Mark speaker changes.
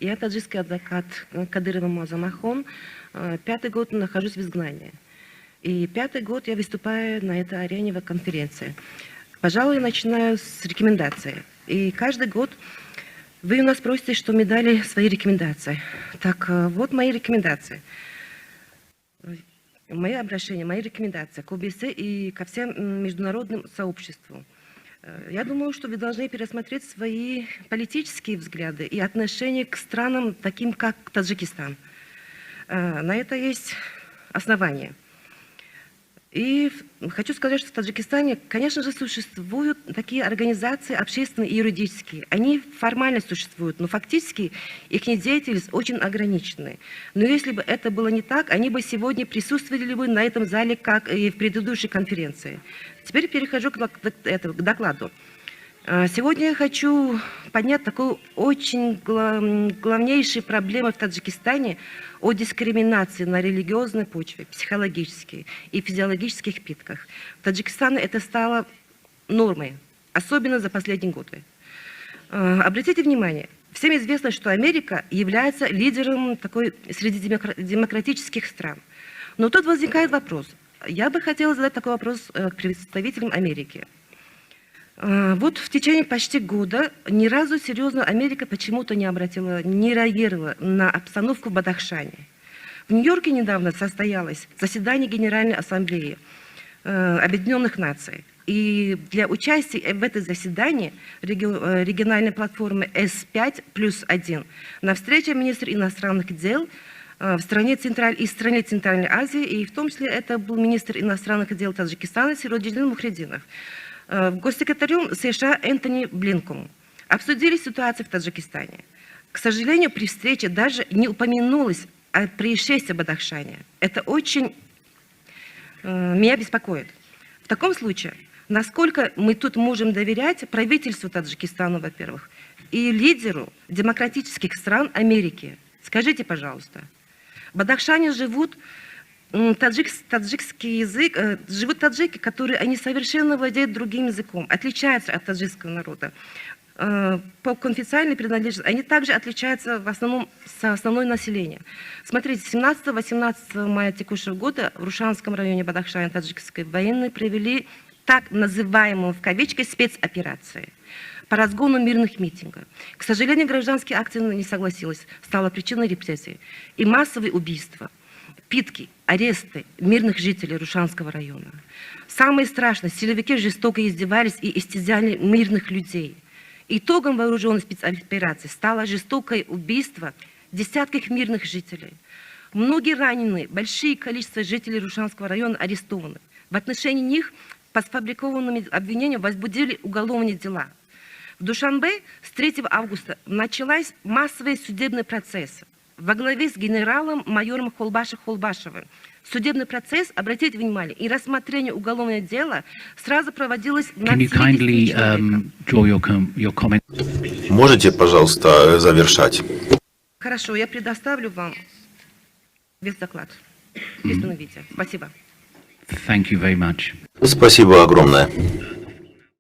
Speaker 1: Я таджикский адвокат Кадырова Мазамахон. 5-й год нахожусь в изгнании. И 5-й год я выступаю на этой арене в конференции. Пожалуй, начинаю с рекомендаций. И каждый год вы у нас просите, что мы дали свои рекомендации. Так вот мои рекомендации. Мои обращения, мои рекомендации к ОБСЕ и ко всем международным сообществам. Я думаю, что вы должны пересмотреть свои политические взгляды и отношения к странам, таким как Таджикистан. На это есть основания. И хочу сказать, что в Таджикистане, конечно же, существуют такие организации общественные и юридические. Они формально существуют, но фактически их деятельность очень ограничена. Но если бы это было не так, они бы сегодня присутствовали бы на этом зале, как и в предыдущей конференции. Теперь перехожу к докладу. Сегодня я хочу поднять такую очень главнейшую проблему в Таджикистане о дискриминации на религиозной почве, психологических и физиологических питках. В Таджикистане это стало нормой, особенно за последние годы. Обратите внимание, всем известно, что Америка является лидером такой среди демократических стран. Но тут возникает вопрос. Я бы хотела задать такой вопрос к представителям Америки. Вот в течение почти года ни разу серьезно Америка почему-то не реагировала на обстановку в Бадахшане. В Нью-Йорке недавно состоялось заседание Генеральной Ассамблеи Объединенных Наций. И для участия в этом заседании региональной платформы С5+1 на встрече министра иностранных дел в стране Центральной Азии, и в том числе это был министр иностранных дел Таджикистана Сироджиддин Мухридинов, госсекретарем США Энтони Блинком обсудили ситуацию в Таджикистане. К сожалению, при встрече даже не упомянулось о происшествии в Бадахшане. Это очень меня беспокоит. В таком случае, насколько мы тут можем доверять правительству Таджикистана, во-первых, и лидеру демократических стран Америки? Скажите, пожалуйста. В Бадахшане живут таджикский язык, живут таджики, которые они совершенно владеют другим языком, отличаются от таджикского народа. По конфессиональной принадлежности они также отличаются в основном с основной населением. Смотрите, 17-18 мая текущего года в Рушанском районе Бадахшана таджикской военные провели так называемую в кавычках спецоперацию по разгону мирных митингов. К сожалению, гражданские акции не согласились, стала причиной репрессий и массовые убийства, пытки, аресты мирных жителей Рушанского района. Самое страшное, силовики жестоко издевались и истязали мирных людей. Итогом вооруженной спецоперации стало жестокое убийство десятков мирных жителей. Многие раненые, большое количество жителей Рушанского района арестованы. В отношении них по сфабрикованным обвинениям возбудили уголовные дела. В Душанбе с 3 августа началась массовый судебный процесс во главе с генералом-майором Холбашевым. Судебный процесс, обратите внимание, и рассмотрение уголовного дела сразу проводилось на
Speaker 2: Можете, пожалуйста, завершать?
Speaker 1: Хорошо, я предоставлю вам весь доклад в письменном виде. Спасибо.
Speaker 3: Thank you very much.
Speaker 2: Спасибо огромное.